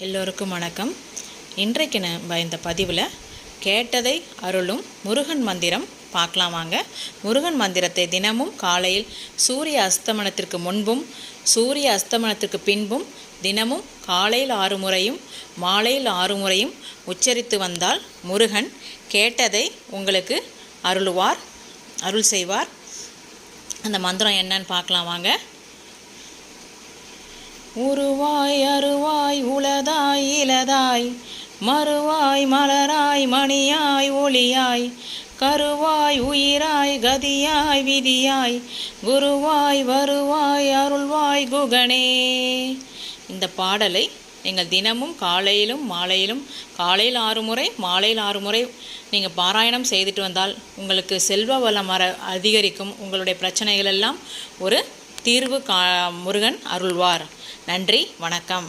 எல்லோருக்கும் வணக்கம். இன்றைக்கு நம்ம இந்த பதிவில் கேட்டதை அருளும் முருகன் மந்திரம் பார்க்கலாம் வாங்க. முருகன் மந்திரத்தை தினமும் காலையில் சூரிய அஸ்தமனத்திற்கு முன்பும் சூரிய அஸ்தமனத்திற்கு பின்பும் தினமும் காலையில் 6 முறையும் மாலையில் 6 முறையும் உச்சரித்து வந்தால் முருகன் கேட்டதை உங்களுக்கு அருள் செய்வார். அந்த மந்திரம் என்னன்னு பார்க்கலாம் வாங்க. உருவாய் அருவாய் உளதாய் இலதாய் மறுவாய் மலராய் மணியாய் ஒளியாய் கருவாய் உயிராய் கதியாய் விதியாய் குருவாய் வருவாய் அருள்வாய் குகனே. இந்த பாடலை நீங்கள் தினமும் காலையிலும் மாலையிலும் காலையில் 6 முறை மாலையில் 6 முறை நீங்கள் பாராயணம் செய்துட்டு வந்தால் உங்களுக்கு செல்வ வளம் அதிகரிக்கும். உங்களுடைய பிரச்சனைகள் எல்லாம் ஒரு தீர்வு முருகன் அருள்வார். நன்றி, வணக்கம்.